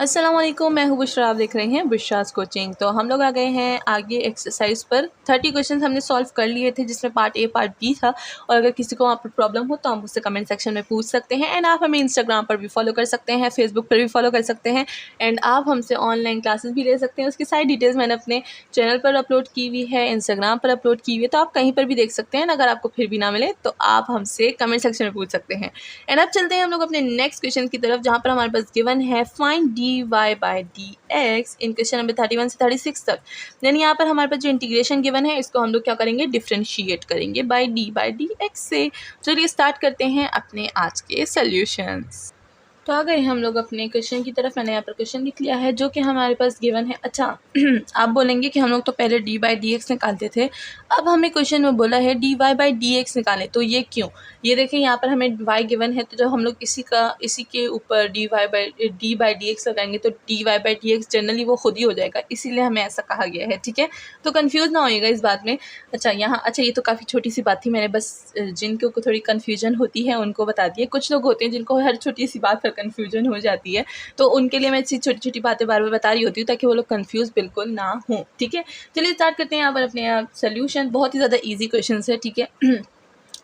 अस्सलाम वालेकुम, मैं हूँ बुशरा। आप देख रहे हैं बुशराज कोचिंग। तो हम लोग आ गए हैं आगे एक्सरसाइज पर। 30 क्वेश्चंस हमने सॉल्व कर लिए थे, जिसमें पार्ट ए पार्ट बी था। और अगर किसी को वहाँ पर प्रॉब्लम हो तो आप मुझसे कमेंट सेक्शन में पूछ सकते हैं। एंड आप हमें इंस्टाग्राम पर भी फॉलो कर सकते हैं, फेसबुक पर भी फॉलो कर सकते हैं। एंड आप हमसे ऑनलाइन क्लासेस भी ले सकते हैं। उसकी सारी डिटेल्स मैंने अपने चैनल पर अपलोड की हुई है, इंस्टाग्राम पर अपलोड की हुई है, तो आप कहीं पर भी देख सकते हैं। अगर आपको फिर भी ना मिले तो आप हमसे कमेंट सेक्शन में पूछ सकते हैं। एंड अब चलते हैं हम लोग अपने नेक्स्ट क्वेश्चन की तरफ, जहाँ पर हमारे पास गिवन है फाइंड dy बाय dx इन क्वेश्चन नंबर 31 से 36 तक। यानी यहाँ पर हमारे पास जो इंटीग्रेशन गिवन है, इसको हम लोग क्या करेंगे, डिफ्रेंशिएट करेंगे बाय dx से। चलिए स्टार्ट करते हैं अपने आज के सॉल्यूशंस। तो आ गए हम लोग अपने क्वेश्चन की तरफ। मैंने यहाँ पर क्वेश्चन लिख लिया है जो कि हमारे पास गिवन है। अच्छा आप बोलेंगे कि हम लोग तो पहले dy/dx निकालते थे, अब हमें क्वेश्चन में बोला है dy/dx निकालें, तो ये क्यों? ये देखें, यहाँ पर हमें y गिवन है, तो जब हम लोग इसी के ऊपर dy/dx लगाएंगे तो dy/dx जनरली वो खुद ही हो जाएगा, इसीलिए हमें ऐसा कहा गया है। ठीक है, तो कन्फ्यूज़ ना होइएगा इस बात में। अच्छा ये तो काफ़ी छोटी सी बात थी, मैंने बस जिनको को थोड़ी कन्फ्यूजन होती है उनको बता दिए। कुछ लोग होते हैं जिनको हर छोटी सी बात पर कन्फ्यूजन हो जाती है, तो उनके लिए मैं ऐसी छोटी छोटी बातें बार बार बता रही होती हूँ ताकि वो लोग कन्फ्यूज़ बिल्कुल ना हो। ठीक है, चलिए स्टार्ट करते हैं यहाँ पर अपने सोल्यूशन। बहुत ही ज़्यादा ईजी क्वेश्चन है। ठीक है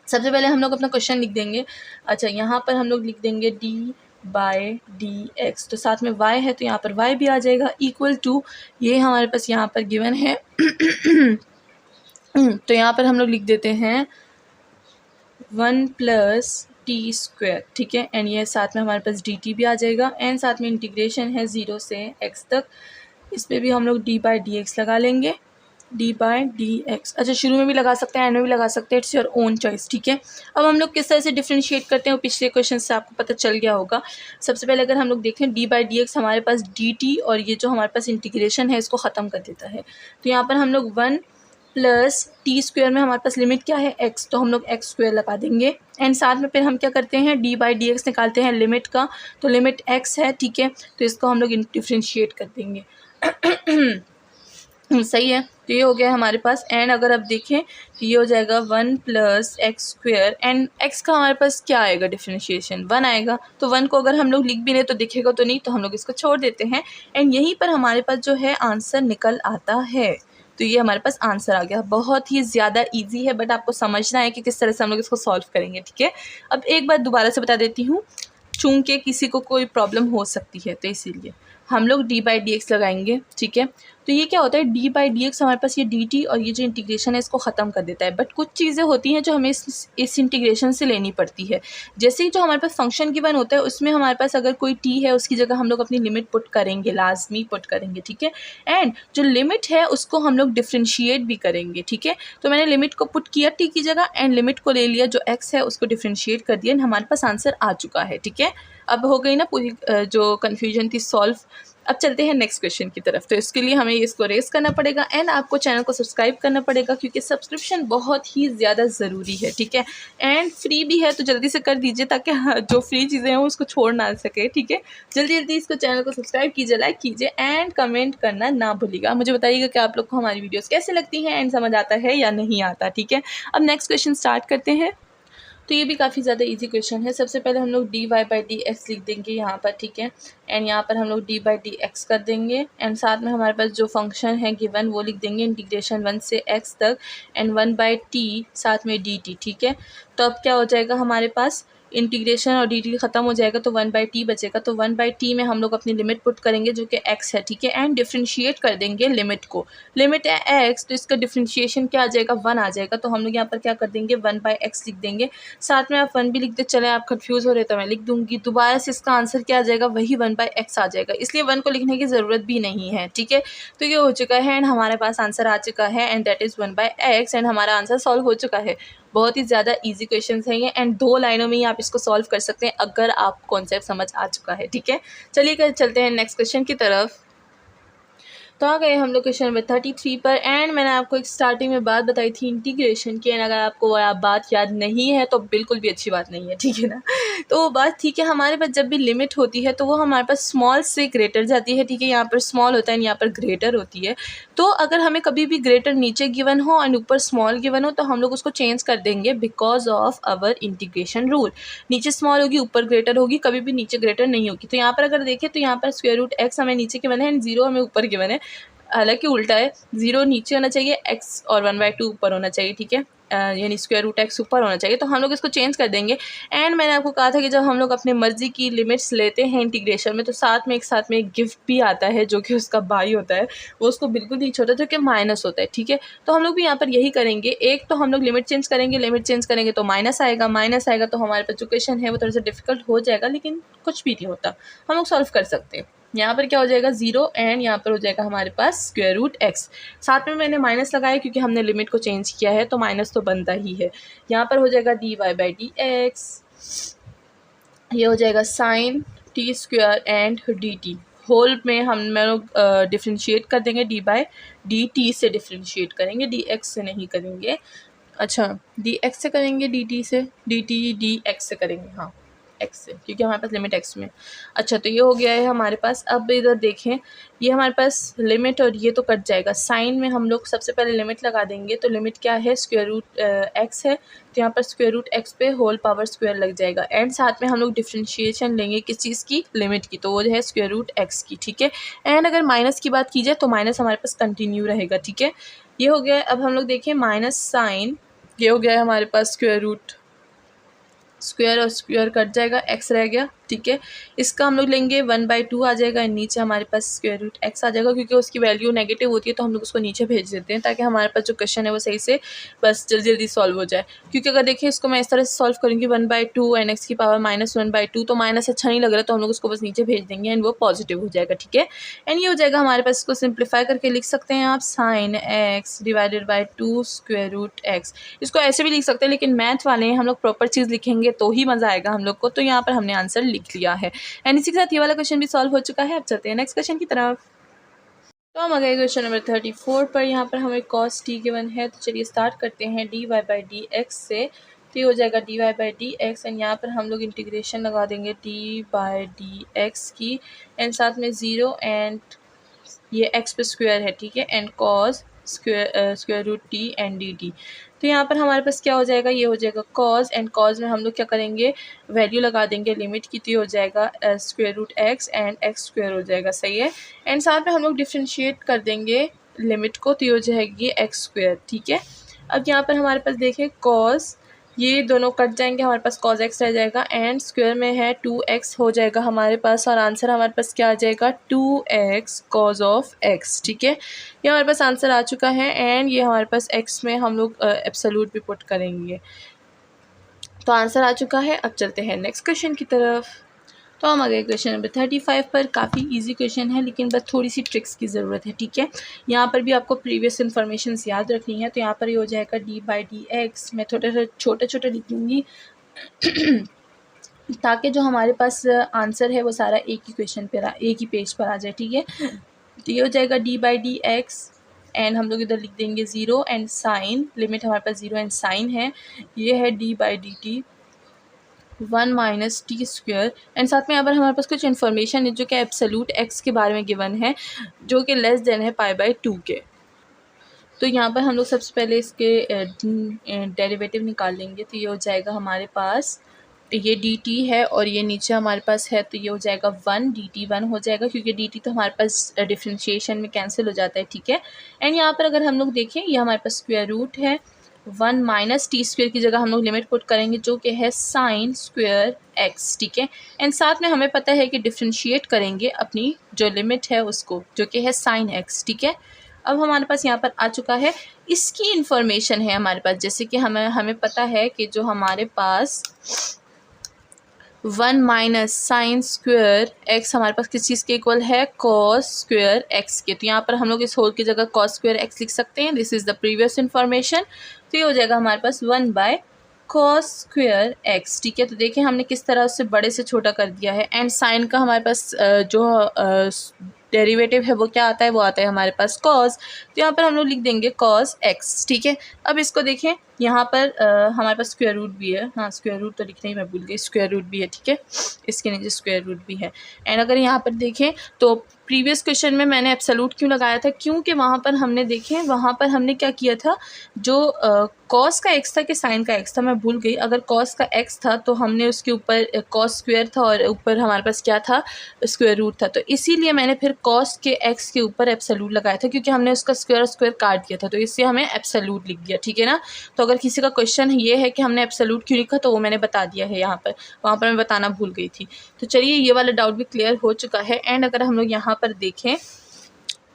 सबसे पहले हम लोग अपना क्वेश्चन लिख देंगे। अच्छा यहाँ पर हम लोग लिख देंगे dy/dx, तो साथ में y है तो यहाँ पर y भी आ जाएगा, इक्वल टू ये हमारे पास यहाँ पर गिवन है तो यहाँ पर हम लोग लिख देते हैं 1 + t²। ठीक है, एंड ये साथ में हमारे पास dt भी आ जाएगा। एंड साथ में इंटीग्रेशन है 0 से x तक, इस पर भी हम लोग dy/dx लगा लेंगे, dy/dx। अच्छा शुरू में भी लगा सकते हैं, एंड में भी लगा सकते हैं, इट्स योर ओन चॉइस। ठीक है, अब हम लोग किस तरह से डिफ्रेंशिएट करते हैं वो पिछले क्वेश्चन से आपको पता चल गया होगा। सबसे पहले अगर हम लोग देखें dy/dx हमारे पास dt और ये जो हमारे पास इंटीग्रेशन है इसको ख़त्म कर देता है। तो यहाँ पर हम लोग 1 + t² में हमारे पास लिमिट क्या है x, तो हम लोग x² लगा देंगे। एंड साथ में फिर हम क्या करते हैं dy/dx निकालते हैं लिमिट का, तो लिमिट x है। ठीक है, तो इसको हम लोग डिफ्रेंशिएट कर देंगे सही है, तो ये हो गया हमारे पास। एंड अगर आप देखें तो ये हो जाएगा 1 + x²। एंड x का हमारे पास क्या आएगा, डिफ्रेंशिएशन 1 आएगा, तो 1 को अगर हम लोग लिख भी लें तो दिखेगा तो नहीं, तो हम लोग इसको छोड़ देते हैं। एंड यहीं पर हमारे पास जो है आंसर निकल आता है। तो ये हमारे पास आंसर आ गया। बहुत ही ज़्यादा इजी है, बट आपको समझना है कि किस तरह से हम लोग इसको सॉल्व करेंगे। ठीक है, अब एक बार दोबारा से बता देती हूँ, चूँकि किसी को कोई प्रॉब्लम हो सकती है तो इसीलिए हम लोग dy/dx लगाएंगे। ठीक है, तो ये क्या होता है, dy/dx हमारे पास ये dt और ये जो इंटीग्रेशन है इसको ख़त्म कर देता है। बट कुछ चीज़ें होती हैं जो हमें इस इंटीग्रेशन से लेनी पड़ती है। जैसे ही जो हमारे पास फंक्शन गिवन होता है उसमें हमारे पास अगर कोई t है उसकी जगह हम लोग अपनी लिमिट पुट करेंगे, लाजमी पुट करेंगे। ठीक है, एंड जो लिमिट है उसको हम लोग डिफ्रेंशिएट भी करेंगे। ठीक है, तो मैंने लिमिट को पुट किया t की जगह, एंड लिमिट को ले लिया जो x है उसको डिफ्रेंशिएट कर दिया, हमारे पास आंसर आ चुका है। ठीक है, अब हो गई ना पूरी जो कन्फ्यूजन थी सॉल्व। अब चलते हैं नेक्स्ट क्वेश्चन की तरफ। तो इसके लिए हमें इसको रेस करना पड़ेगा एंड आपको चैनल को सब्सक्राइब करना पड़ेगा, क्योंकि सब्सक्रिप्शन बहुत ही ज़्यादा ज़रूरी है। ठीक है, एंड फ्री भी है, तो जल्दी से कर दीजिए ताकि जो फ्री चीज़ें हैं उसको छोड़ ना सके। ठीक है, जल्दी जल्दी इसको चैनल को सब्सक्राइब कीजिए, लाइक कीजिए एंड कमेंट करना ना भूलिएगा। मुझे बताइएगा कि आप लोग को हमारी वीडियोज़ कैसे लगती हैं एंड समझ आता है या नहीं आता। ठीक है, अब नेक्स्ट क्वेश्चन स्टार्ट करते हैं। तो ये भी काफ़ी ज़्यादा इजी क्वेश्चन है। सबसे पहले हम लोग dy/dx लिख देंगे यहाँ पर। ठीक है, एंड यहाँ पर हम लोग d/dx कर देंगे, एंड साथ में हमारे पास जो फंक्शन है गिवन वो लिख देंगे, इंटीग्रेशन 1 से x तक, एंड 1/t साथ में dt। ठीक है, तो अब क्या हो जाएगा, हमारे पास इंटीग्रेशन और dt ख़त्म हो जाएगा तो 1/t बचेगा। तो 1/t में हम लोग अपनी लिमिट पुट करेंगे जो कि x है। ठीक है, एंड डिफ्रेंशिएट कर देंगे लिमिट को। लिमिट है x, तो इसका डिफ्रेंशिएशन क्या आ जाएगा, 1 आ जाएगा। तो हम लोग यहाँ पर क्या कर देंगे, 1/x लिख देंगे। साथ में आप 1 भी लिख दे, चले आप कंफ्यूज हो रहे तो मैं लिख दूंगी। दोबारा से इसका आंसर क्या आ जाएगा, वही 1/x आ जाएगा, इसलिए 1 को लिखने की ज़रूरत भी नहीं है। ठीक है, तो ये हो चुका है एंड हमारे पास आंसर आ चुका है, and that is 1/x, and हमारा आंसर सॉल्व हो चुका है। बहुत ही ज़्यादा इजी क्वेश्चन है ये, एंड 2 लाइनों में ही आप इसको सॉल्व कर सकते हैं अगर आप कॉन्सेप्ट समझ आ चुका है। ठीक है, चलिए चलते हैं नेक्स्ट क्वेश्चन की तरफ। तो आ गए हम लोग क्वेश्चन नंबर 33 पर। एंड मैंने आपको एक स्टार्टिंग में बात बताई थी इंटीग्रेशन की, एंड अगर आपको वो बात याद नहीं है तो बिल्कुल भी अच्छी बात नहीं है। ठीक है ना, तो वो बात थी कि हमारे पास जब भी लिमिट होती है तो वो हमारे पास स्मॉल से ग्रेटर जाती है। ठीक है, यहाँ पर स्मॉल होता है, यहाँ पर ग्रेटर होती है। तो अगर हमें कभी भी ग्रेटर नीचे गिवन हो और ऊपर स्मॉल गिवन हो तो हम लोग उसको चेंज कर देंगे because of our integration rule. नीचे स्मॉल होगी ऊपर ग्रेटर होगी, कभी भी नीचे ग्रेटर नहीं होगी। तो यहाँ पर अगर देखें तो यहाँ पर स्क्वायर रूट एक्स हमें नीचे गिवन है एंड 0 हमें ऊपर गिवन है, हालांकि उल्टा है, 0 नीचे होना चाहिए एक्स और 1/2 ऊपर होना चाहिए, ठीक है, यानी स्क्वायर रूट एक्स ऊपर होना चाहिए। तो हम लोग इसको चेंज कर देंगे। एंड मैंने आपको कहा था कि जब हम लोग अपने मर्जी की लिमिट्स लेते हैं इंटीग्रेशन में तो साथ में एक गिफ्ट भी आता है जो कि उसका बाई होता है, वो उसको बिल्कुल नहीं छोटा जो कि माइनस होता है, ठीक है। तो हम लोग भी यहाँ पर यही करेंगे। एक तो हम लोग लिमिट चेंज करेंगे तो माइनस आएगा तो हमारे पास जो क्वेश्चन है वो थोड़ा सा डिफिकल्ट हो जाएगा, लेकिन कुछ भी नहीं होता, हम लोग सॉल्व कर सकते हैं। यहाँ पर क्या हो जाएगा 0 एंड यहाँ पर हो जाएगा हमारे पास स्क्वायर रूट एक्स। साथ में मैंने माइनस लगाया क्योंकि हमने लिमिट को चेंज किया है तो माइनस तो बनता ही है। यहाँ पर हो जाएगा dy/dx, ये हो जाएगा sine t square and dt। Whole में हम लोग डिफ्रेंशिएट कर देंगे, d/dt से डिफ्रेंशिएट करेंगे, dx से नहीं करेंगे। अच्छा, dx से करेंगे, dt से, dx से करेंगे, हाँ x से, क्योंकि हमारे पास लिमिट x में। अच्छा, तो ये हो गया है हमारे पास। अब इधर देखें, ये हमारे पास लिमिट और ये तो कट जाएगा। साइन में हम लोग सबसे पहले लिमिट लगा देंगे, तो लिमिट क्या है, स्क्वायर रूट x है, तो यहाँ पर स्क्वायर रूट x पे होल पावर स्क्वायर लग जाएगा। एंड साथ में हम लोग डिफ्रेंशिएशन लेंगे किस चीज़ की, लिमिट की, तो वो है स्क्वायर रूट x की, ठीक है। एंड अगर माइनस की बात की जाए तो माइनस हमारे पास कंटिन्यू रहेगा, ठीक है। ये हो गया। अब हम लोग देखें माइनस साइन, ये हो गया है हमारे पास स्क्वायर रूट, स्क्वायर और स्क्वायर कट जाएगा, x रह गया, ठीक है। इसका हम लोग लेंगे 1/2 आ जाएगा, नीचे हमारे पास स्क्वायर रूट x आ जाएगा, क्योंकि उसकी वैल्यू नेगेटिव होती है तो हम लोग उसको नीचे भेज देते हैं ताकि हमारे पास जो क्वेश्चन है वो सही से बस जल्दी जल्दी सॉल्व हो जाए। क्योंकि अगर देखिए इसको मैं इस तरह से सॉल्व करूँगी 1/2 एंड x की पावर -1/2, तो माइनस अच्छा नहीं लग रहा, तो हम लोग उसको बस नीचे भेज देंगे एंड वो पॉजिटिव हो जाएगा, ठीक है। एंड ये हो जाएगा हमारे पास, इसको सिंप्लीफाई करके लिख सकते हैं आप sine x divided by 2 square root x। इसको ऐसे भी लिख सकते हैं, लेकिन मैथ वाले हैं, हम लोग प्रॉपर चीज़ लिखेंगे तो ही मज़ा आएगा हम लोग को। तो यहाँ पर हमने आंसर लिख लिया है एंड इसी के साथ ये वाला क्वेश्चन भी सॉल्व हो चुका है। अब चलते हैं नेक्स्ट क्वेश्चन की तरफ। तो हम आ गए क्वेश्चन नंबर 34 पर। यहाँ पर हमें cos t गिवन है, तो चलिए स्टार्ट करते हैं dy/dx से। तो ये हो जाएगा dy/dx एंड यहाँ पर हम लोग इंटीग्रेशन लगा देंगे d/dx की एंड साथ में 0 एंड ये x पे स्क्वायर है, ठीक है, and cos square root t and dt। तो यहाँ पर हमारे पास क्या हो जाएगा, ये हो जाएगा cos एंड cos में हम लोग क्या करेंगे, वैल्यू लगा देंगे लिमिट की, तो ये हो जाएगा square root x and x square हो जाएगा, सही है। एंड साथ में हम लोग डिफ्रेंशिएट कर देंगे लिमिट को, तो ये हो जाएगी x स्क्वायर, ठीक है। अब यहाँ पर हमारे पास देखें cos, ये दोनों कट जाएंगे, हमारे पास cos x रह जाएगा एंड स्क्वायर में है 2x हो जाएगा हमारे पास, और आंसर हमारे पास क्या आ जाएगा 2x cos ऑफ x, ठीक है। ये हमारे पास आंसर आ चुका है एंड ये हमारे पास x में हम लोग एब्सोल्यूट भी पुट करेंगे, तो आंसर आ चुका है। अब चलते हैं नेक्स्ट क्वेश्चन की तरफ। तो हम आ गए क्वेश्चन नंबर 35 पर। काफ़ी इजी क्वेश्चन है, लेकिन बस थोड़ी सी ट्रिक्स की ज़रूरत है, ठीक है। यहाँ पर भी आपको प्रीवियस इन्फॉर्मेशन याद रखनी है। तो यहाँ पर ये हो जाएगा d/dx, मैं छोटे छोटे लिख लूँगी ताकि जो हमारे पास आंसर है वो सारा एक ही क्वेश्चन पर एक ही पेज पर आ जाए, ठीक है। तो ये हो जाएगा d/dx एंड हम लोग इधर लिख देंगे 0 एंड साइन, लिमिट हमारे पास 0 एंड साइन है, ये है d/dt 1 minus T square and साथ में यहाँ पर हमारे पास कुछ इन्फॉर्मेशन है जो कि एब्सोल्यूट x के बारे में गिवन है, जो कि लेस देन है π/2 के। तो यहाँ पर हम लोग सबसे पहले इसके डेरिवेटिव निकाल लेंगे। तो ये हो जाएगा हमारे पास, ये dt है और ये नीचे हमारे पास है, तो ये हो जाएगा 1, dt 1 हो जाएगा, क्योंकि dt तो हमारे पास डिफ्रेंशिएशन में कैंसिल हो जाता है, ठीक है। एंड यहाँ पर अगर हम लोग देखें, ये हमारे पास स्क्वायर रूट है, 1 माइनस टी स्क्वायर की जगह हम लोग लिमिट पुट करेंगे जो कि है साइन स्क्वायर x, ठीक है। एंड साथ में हमें पता है कि डिफ्रेंशिएट करेंगे अपनी जो लिमिट है उसको, जो कि है साइन x, ठीक है। अब हमारे पास यहाँ पर आ चुका है, इसकी इंफॉर्मेशन है हमारे पास, जैसे कि हमें पता है कि जो हमारे पास 1 माइनस साइन स्क्वायर x हमारे पास किस चीज़ के इक्वल है, कॉस स्क्वायर x के। तो यहाँ पर हम लोग इस होल की जगह कॉस स्क्वायर x लिख सकते हैं, this is the previous information. तो ये हो जाएगा हमारे पास 1/cos स्क्वायर x, ठीक है। तो देखें हमने किस तरह उससे बड़े से छोटा कर दिया है। एंड साइन का हमारे पास जो डेरिवेटिव है वो क्या आता है, वो आता है हमारे पास cos। तो यहाँ पर हम लोग लिख देंगे cos x, ठीक है। अब इसको देखें, यहाँ पर हमारे पास स्क्वायर रूट भी है, हाँ स्क्वायर रूट तो लिखना ही मैं भूल गई, स्क्वायर रूट भी है, ठीक है, इसके नीचे स्क्वायर रूट भी है। एंड अगर यहाँ पर देखें तो प्रीवियस क्वेश्चन में मैंने एब्सोल्यूट क्यों लगाया था, क्योंकि वहाँ पर हमने देखें, वहाँ पर हमने क्या किया था, जो कॉस का एक्स था कि साइन का एक्स था मैं भूल गई, अगर कॉस का एक्स था तो हमने उसके ऊपर कॉस स्क्वायर था और ऊपर हमारे पास क्या था, स्क्वायर रूट था, तो इसीलिए मैंने फिर कॉस के एक्स के ऊपर एब्सोल्यूट लगाया था, क्योंकि हमने उसका स्क्वायर काट दिया था, तो इससे हमें एब्सोल्यूट लिख दिया, ठीक है ना। तो अगर किसी का क्वेश्चन ये है कि हमने एब्सोल्यूट क्यों लिखा, तो वो मैंने बता दिया है यहाँ पर, वहाँ पर मैं बताना भूल गई थी। तो चलिए ये वाला डाउट भी क्लियर हो चुका है। एंड अगर हम लोग यहाँ पर देखें,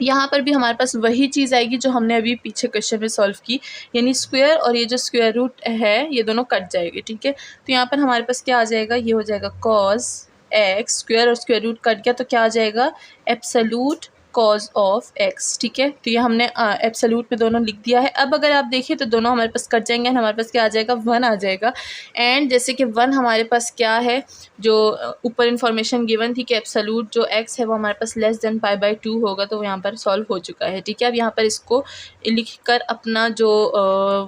यहाँ पर भी हमारे पास वही चीज़ आएगी जो हमने अभी पीछे क्वेश्चन में सॉल्व की, यानी स्क्वायर और ये जो स्क्वायर रूट है ये दोनों कट जाएंगे, ठीक है। तो यहाँ पर हमारे पास क्या आ जाएगा, ये हो जाएगा कॉस एक्स, स्क्वायर और स्क्वायर रूट कट गया तो क्या आ जाएगा, एब्सोल्यूट कॉज ऑफ एक्स, ठीक है। तो ये हमने एब्सोल्यूट में दोनों लिख दिया है। अब अगर आप देखिए तो दोनों हमारे पास कट जाएंगे, हमारे पास क्या आ जाएगा, 1 आ जाएगा। एंड जैसे कि 1 हमारे पास क्या है, जो ऊपर इन्फॉर्मेशन गिवन थी कि एब्सोल्यूट जो एक्स है वो हमारे पास लेस देन π/2 होगा, तो वो यहाँ पर सॉल्व हो चुका है, ठीक है। अब यहाँ पर इसको लिख कर अपना जो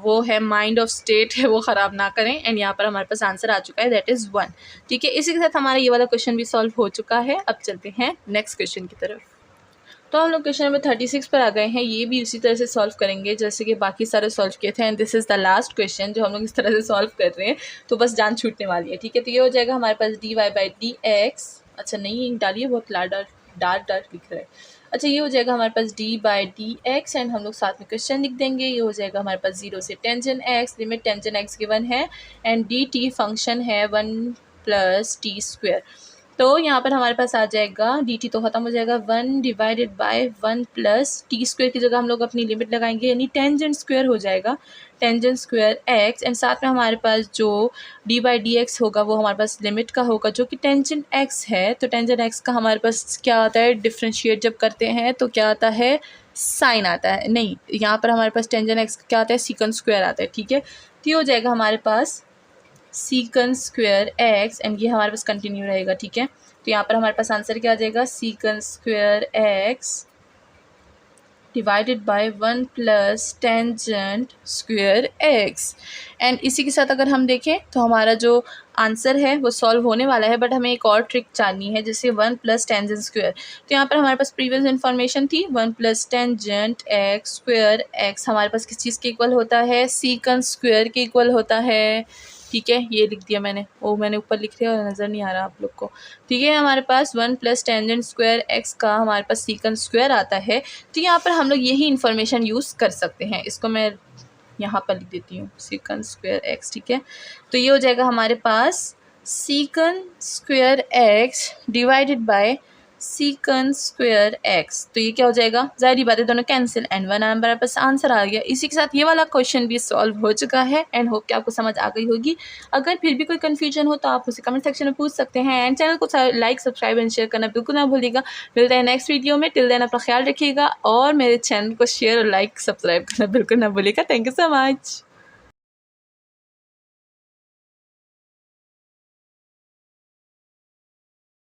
वो है माइंड ऑफ स्टेट है वो ख़राब ना करें। एंड यहाँ पर हमारे पास आंसर आ चुका है, दैट इज़ 1, ठीक है। इसी के साथ हमारा ये वाला क्वेश्चन भी सॉल्व हो चुका है। अब चलते हैं नेक्स्ट क्वेश्चन की तरफ। तो हम लोग क्वेश्चन नंबर 36 पर आ गए हैं। ये भी उसी तरह से सॉल्व करेंगे जैसे कि बाकी सारे सॉल्व किए थे। And this is the last question जो हम लोग इस तरह से सॉल्व कर रहे हैं, तो बस जान छूटने वाली है, ठीक है। तो ये हो जाएगा हमारे पास dy/dx, अच्छा नहीं डालिए, बहुत डार्क लिख रहा है। अच्छा ये हो जाएगा हमारे पास d/dx एंड हम लोग साथ में क्वेश्चन लिख देंगे। ये हो जाएगा हमारे पास 0 से tangent x, limit tangent x given है एंड dt फंक्शन है 1 + t²। तो यहाँ पर हमारे पास आ जाएगा dt तो ख़त्म हो जाएगा, 1/1 + t² की जगह हम लोग अपनी लिमिट लगाएंगे, यानी टेंजेंट स्क्वायर हो जाएगा, टेंजेंट स्क्वायर x। एंड साथ में हमारे पास जो d/dx होगा वो हमारे पास लिमिट का होगा जो कि टेंजेंट x है। तो टेंजेंट x का हमारे पास क्या आता है, डिफ्रेंशिएट जब करते हैं तो क्या आता है, साइन आता है, नहीं यहाँ पर हमारे पास टेंजेंट x क्या आता है, सीकंड स्क्वायर आता है, ठीक है। तो ये हो जाएगा हमारे पास सीकंड स्क्वायर x एंड ये हमारे पास कंटिन्यू रहेगा, ठीक है। तो यहाँ पर हमारे पास आंसर क्या आ जाएगा, secant square x divided bye 1 + tangent square x। And इसी के साथ अगर हम देखें तो हमारा जो आंसर है वो सॉल्व होने वाला है, बट हमें एक और ट्रिक जाननी है, जैसे 1 + टेंजेंट स्क्वायर। तो यहाँ पर हमारे पास प्रीवियस इन्फॉर्मेशन थी 1 + टेंजेंट x स्क्वायर x हमारे पास किस चीज़ के इक्वल होता है, सीकंड स्क्वायर के इक्वल होता है, ठीक है। ये लिख दिया मैंने, वो मैंने ऊपर लिख दिया और नज़र नहीं आ रहा आप लोग को, ठीक है। हमारे पास 1 + टेंजेंट स्क्वायर x का हमारे पास सीकंड स्क्वायर आता है। तो यहाँ पर हम लोग यही इन्फॉर्मेशन यूज़ कर सकते हैं, इसको मैं यहाँ पर लिख देती हूँ, सीकंड स्क्वायर x, ठीक है। तो ये हो जाएगा हमारे पास secant square x divided by secant square x। तो ये क्या हो जाएगा, ज़ाहिर बात है दोनों कैंसिल एंड 1 हमारे पास आंसर आ गया। इसी के साथ ये वाला क्वेश्चन भी सॉल्व हो चुका है एंड होप कि आपको समझ आ गई होगी। अगर फिर भी कोई कन्फ्यूजन हो तो आप उसे कमेंट सेक्शन में पूछ सकते हैं एंड चैनल को लाइक सब्सक्राइब एंड शेयर करना बिल्कुल ना भूलिएगा। मिलते हैं नेक्स्ट वीडियो में, टिल देन अपना ख्याल रखिएगा और मेरे चैनल को शेयर और लाइक सब्सक्राइब करना बिल्कुल ना भूलिएगा। Thank you so much.